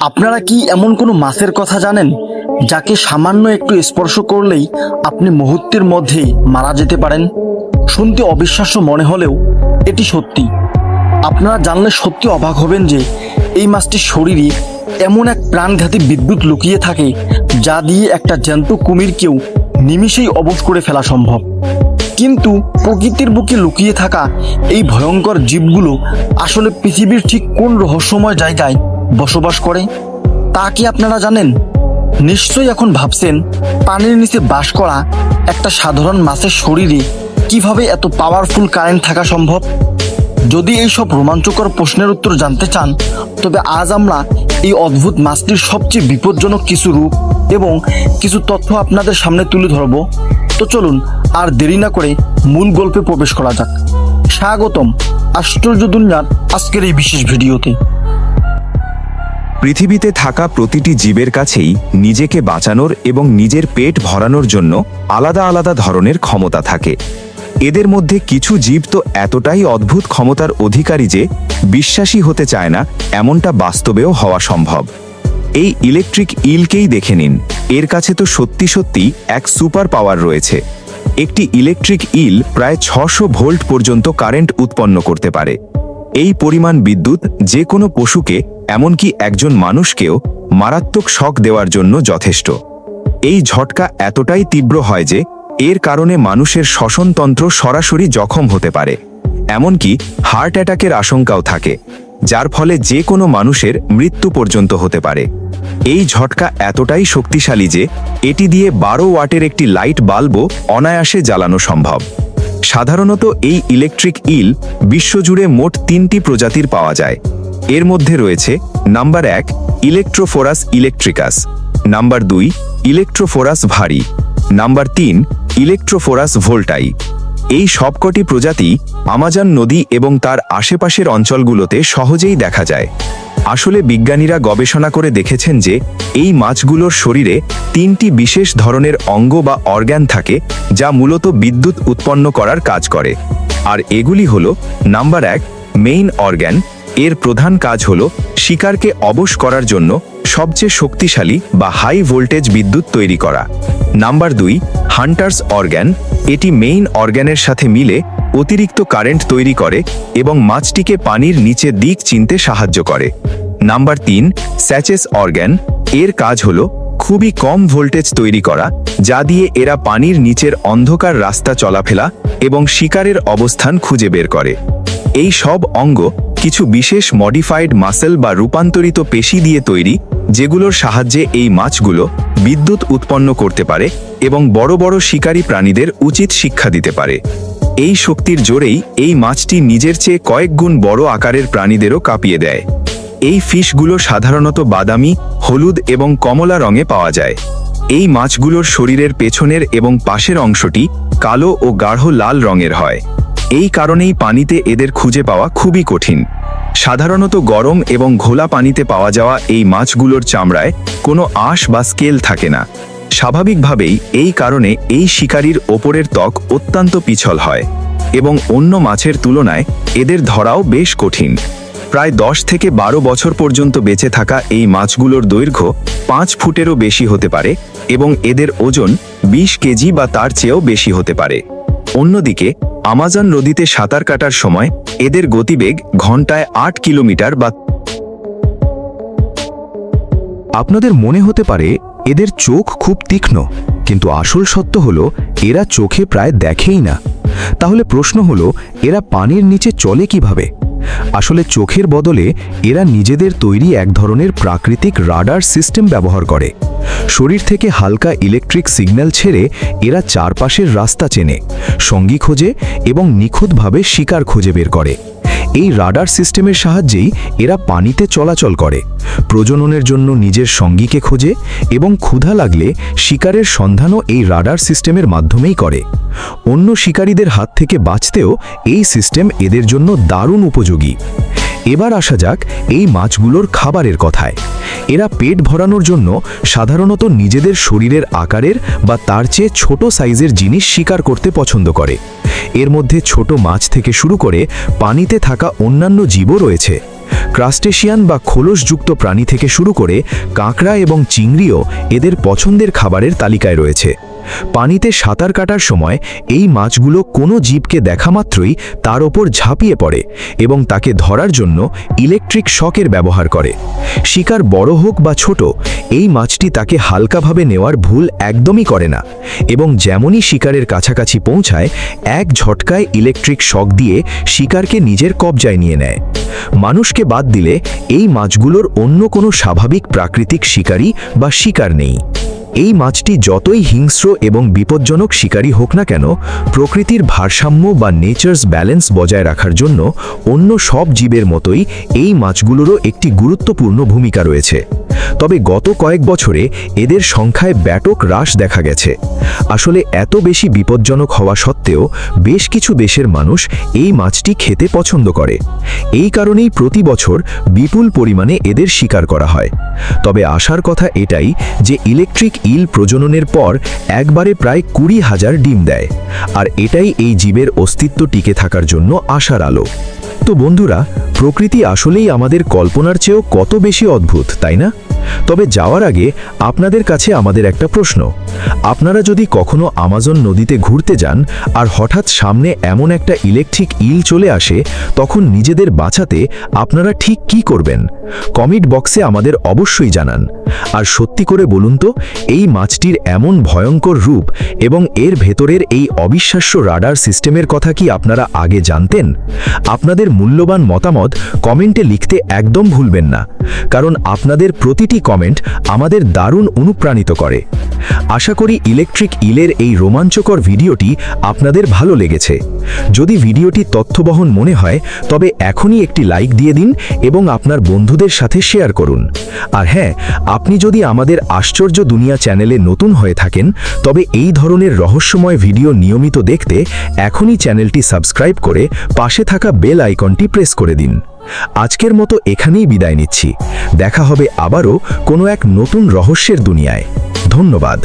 আপনারা কি এমন কোনো মাছের কথা জানেন যাকে সামান্য একটু স্পর্শ করলেই আপনি মুহূর্তের মধ্যেই মারা যেতে পারেন? শুনতে অবিশ্বাস্য মনে হলেও এটি সত্যি। আপনারা জানলে সত্যি অবাক হবেন যে এই মাছটির শরীরে এমন এক প্রাণঘাতী বিদ্যুৎ লুকিয়ে থাকে যা দিয়ে একটা জ্যান্ত কুমিরকেও নিমিষেই অবশ করে ফেলা সম্ভব। কিন্তু প্রকৃতির বুকে লুকিয়ে থাকা এই ভয়ঙ্কর জীবগুলো আসলে পৃথিবীর ঠিক কোন রহস্যময় জায়গায় বসবাস করে তা কি আপনারা জানেন? নিশ্চয়ই এখন ভাবছেন পানির নিচে বাস করা একটা সাধারণ মাছের শরীরে কিভাবে এত পাওয়ারফুল কারেন্ট থাকা সম্ভব। যদি এই সব রোমাঞ্চকর প্রশ্নের উত্তর জানতে চান, তবে আজ আমরা এই অদ্ভুত মাছটির সবচেয়ে বিপজ্জনক কিছু রূপ এবং কিছু তথ্য আপনাদের সামনে তুলে ধরব। তো চলুন আর দেরি না করে মূল গল্পে প্রবেশ করা যাক। স্বাগতম আশ্চর্য দুনিয়ার আজকের এই বিশেষ ভিডিওতে। পৃথিবীতে থাকা প্রতিটি জীবের কাছেই নিজেকে বাঁচানোর এবং নিজের পেট ভরানোর জন্য আলাদা আলাদা ধরনের ক্ষমতা থাকে। এদের মধ্যে কিছু জীব তো এতটাই অদ্ভুত ক্ষমতার অধিকারী যে বিশ্বাসই হতে চায় না এমনটা বাস্তবেও হওয়া সম্ভব। এই ইলেকট্রিক ইলকেই দেখে নিন, এর কাছে তো সত্যি সত্যি এক সুপার পাওয়ার রয়েছে। একটি ইলেকট্রিক ইল প্রায় 600 ভোল্ট পর্যন্ত কারেন্ট উৎপন্ন করতে পারে। এই পরিমাণ বিদ্যুৎ যে কোনো পশুকে, এমনকি একজন মানুষকেও মারাত্মক শক দেওয়ার জন্য যথেষ্ট। এই ঝটকা এতটাই তীব্র হয় যে এর কারণে মানুষের শ্বসনতন্ত্র সরাসরি জখম হতে পারে, এমনকি হার্ট অ্যাটাকের আশঙ্কাও থাকে, যার ফলে যে কোনো মানুষের মৃত্যু পর্যন্ত হতে পারে। এই ঝটকা এতটাই শক্তিশালী যে এটি দিয়ে 12 ওয়াটের একটি লাইট বাল্বও অনায়াসে জ্বালানো সম্ভব। সাধারণত এই ইলেকট্রিক ইল বিশ্বজুড়ে মোট 3টি প্রজাতির পাওয়া যায়। এর মধ্যে রয়েছে নাম্বার 1 ইলেকট্রোফোরাস ইলেকট্রিকাস, নাম্বার 2 ইলেকট্রোফোরাস ভারি, নাম্বার 3 ইলেকট্রোফোরাস ভোল্টাই। এই সবকটি প্রজাতি আমাজন নদী এবং তার আশেপাশের অঞ্চলগুলোতে সহজেই দেখা যায়। আসলে বিজ্ঞানীরা গবেষণা করে দেখেছেন যে এই মাছগুলোর শরীরে 3টি বিশেষ ধরনের অঙ্গ বা অর্গ্যান থাকে যা মূলত বিদ্যুৎ উৎপন্ন করার কাজ করে। আর এগুলি হলো নাম্বার 1 মেইন অর্গ্যান, এর প্রধান কাজ হলো শিকারকে অবশ করার জন্য সবচেয়ে শক্তিশালী বা হাই ভোল্টেজ বিদ্যুৎ তৈরি করা। নাম্বার 2 হান্টার্স অর্গ্যান, এটি মেইন অর্গ্যানের সাথে মিলে অতিরিক্ত কারেন্ট তৈরি করে এবং মাছটিকে পানির নিচে দিক চিনতে সাহায্য করে। নাম্বার 3 স্যাচেস অর্গ্যান, এর কাজ হলো খুবই কম ভোল্টেজ তৈরি করা, যা দিয়ে এরা পানির নিচের অন্ধকার রাস্তা চলাফেরা এবং শিকারের অবস্থান খুঁজে বের করে। এই সব অঙ্গ কিছু বিশেষ মডিফাইড মাসেল বা রূপান্তরিত পেশি দিয়ে তৈরি, যেগুলোর সাহায্যে এই মাছগুলো বিদ্যুৎ উৎপন্ন করতে পারে এবং বড় বড় শিকারী প্রাণীদের উচিত শিক্ষা দিতে পারে। এই শক্তির জোরেই এই মাছটি নিজের চেয়ে কয়েক গুণ বড় আকারের প্রাণীদেরও কাঁপিয়ে দেয়। এই ফিশগুলো সাধারণত বাদামি, হলুদ এবং কমলা রঙে পাওয়া যায়। এই মাছগুলোর শরীরের পেছনের এবং পাশের অংশটি কালো ও গাঢ় লাল রঙের হয়। এই কারণেই পানিতে এদের খুঁজে পাওয়া খুবই কঠিন। সাধারণত গরম এবং ঘোলা পানিতে পাওয়া যাওয়া এই মাছগুলোর চামড়ায় কোনো আঁশ বা স্কেল থাকে না। স্বাভাবিকভাবেই এই কারণে এই শিকারীর ওপরের ত্বক অত্যন্ত পিছল হয় এবং অন্য মাছের তুলনায় এদের ধরাও বেশ কঠিন। প্রায় 10 থেকে 12 বছর পর্যন্ত বেঁচে থাকা এই মাছগুলোর দৈর্ঘ্য 5 ফুটেরও বেশি হতে পারে এবং এদের ওজন 20 কেজি বা তার চেয়েও বেশি হতে পারে। অন্যদিকে আমাজন নদীতে সাঁতার কাটার সময় এদের গতিবেগ ঘন্টায় 8 কিলোমিটার বা। আপনাদের মনে হতে পারে এদের চোখ খুব তীক্ষ্ণ, কিন্তু আসল সত্য হলো এরা চোখে প্রায় দেখেই না। তাহলে প্রশ্ন হলো, এরা পানির নিচে চলে কিভাবে? আসলে চোখের বদলে এরা নিজেদের তৈরি এক ধরনের প্রাকৃতিক রাডার সিস্টেম ব্যবহার করে। শরীর থেকে হালকা ইলেকট্রিক সিগন্যাল ছেড়ে এরা চারপাশের রাস্তা চেনে, সঙ্গী খোঁজে এবং নিখুঁতভাবে শিকার খুঁজে বের করে। এই রাডার সিস্টেমের সাহায্যেই এরা পানিতে চলাচল করে, প্রজননের জন্য নিজের সঙ্গীকে খোঁজে এবং ক্ষুধা লাগলে শিকারের সন্ধানও এই রাডার সিস্টেমের মাধ্যমেই করে। অন্য শিকারীদের হাত থেকে বাঁচতেও এই সিস্টেম এদের জন্য দারুণ উপযোগী। এবার আসা যাক এই মাছগুলোর খাবারের কথায়। এরা পেট ভরানোর জন্য সাধারণত নিজেদের শরীরের আকারের বা তার চেয়ে ছোট সাইজের জিনিস শিকার করতে পছন্দ করে। এর মধ্যে ছোট মাছ থেকে শুরু করে পানিতে থাকা অন্যান্য জীবও রয়েছে। ক্রাস্টেশিয়ান বা খোলসযুক্ত প্রাণী থেকে শুরু করে কাঁকড়া এবং চিংড়িও এদের পছন্দের খাবারের তালিকায় রয়েছে। পানিতে সাঁতার কাটার সময় এই মাছগুলো কোনো জীবকে দেখা মাত্রই তার ওপর ঝাঁপিয়ে পড়ে এবং তাকে ধরার জন্য ইলেকট্রিক শকের ব্যবহার করে। শিকার বড় হোক বা ছোট, এই মাছটি তাকে হালকাভাবে নেওয়ার ভুল একদমই করে না এবং যেমনই শিকারের কাছাকাছি পৌঁছায় এক ঝটকায় ইলেকট্রিক শক দিয়ে শিকারকে নিজের কবজায় নিয়ে নেয়। মানুষকে বাদ দিলে এই মাছগুলোর অন্য কোনো স্বাভাবিক প্রাকৃতিক শিকারী বা শিকার নেই। এই মাছটি যতই হিংস্র এবং বিপজ্জনক শিকারী হোক না কেন, প্রকৃতির ভারসাম্য বা নেচার্স ব্যালেন্স বজায় রাখার জন্য অন্য সব জীবের মতোই এই মাছগুলোরও একটি গুরুত্বপূর্ণ ভূমিকা রয়েছে। তবে গত কয়েক বছরে এদের সংখ্যায় ব্যাপক হ্রাস দেখা গেছে। আসলে এত বেশি বিপজ্জনক হওয়া সত্ত্বেও বেশ কিছু দেশের মানুষ এই মাছটি খেতে পছন্দ করে। এই কারণেই প্রতি বছর বিপুল পরিমাণে এদের শিকার করা হয়। তবে আশার কথা এটাই যে ইলেকট্রিক ইল প্রজননের পর একবারে প্রায় 20,000 ডিম দেয়, আর এটাই এই জীবের অস্তিত্ব টিকে থাকার জন্য আশার আলো। তো বন্ধুরা, প্রকৃতি আসলেই আমাদের কল্পনার চেয়েও কত বেশি অদ্ভুত, তাই না? তবে যাওয়ার আগে আপনাদের কাছে আমাদের একটা প্রশ্ন। আপনারা যদি কখনো আমাজন নদীতে ঘুরতে যান আর হঠাৎ সামনে এমন একটা ইলেকট্রিক ইল চলে আসে, তখন নিজেদের বাঁচাতে আপনারা ঠিক কি করবেন? কমেন্ট বক্সে আমাদের অবশ্যই জানান। আর সত্যি করে বলুন তো, এই মাছটির এমন ভয়ঙ্কর রূপ এবং এর ভেতরের এই অবিশ্বাস্য রাডার সিস্টেমের কথা কি আপনারা আগে জানতেন? আপনাদের মূল্যবান মতামত কমেন্টে লিখতে একদম ভুলবেন না, কারণ আপনাদের প্রতিটি কমেন্ট আমাদের দারুণ অনুপ্রাণিত করে। আশা করি ইলেকট্রিক ইলের এই রোমাঞ্চকর ভিডিওটি আপনাদের ভালো লেগেছে। যদি ভিডিওটি তথ্যবহুল মনে হয় তবে এখনই একটি লাইক দিয়ে দিন এবং আপনার বন্ধুদের সাথে শেয়ার করুন। আর হ্যাঁ, আপনি যদি আমাদের আশ্চর্য দুনিয়া চ্যানেলে নতুন হয়ে থাকেন তবে এই ধরনের রহস্যময় ভিডিও নিয়মিত দেখতে এখনই চ্যানেলটি সাবস্ক্রাইব করে পাশে থাকা বেল আইকনটি প্রেস করে দিন। আজকের মতো এখানেই বিদায় নিচ্ছি। দেখা হবে আবারও কোনো এক নতুন রহস্যের দুনিয়ায়। ধন্যবাদ।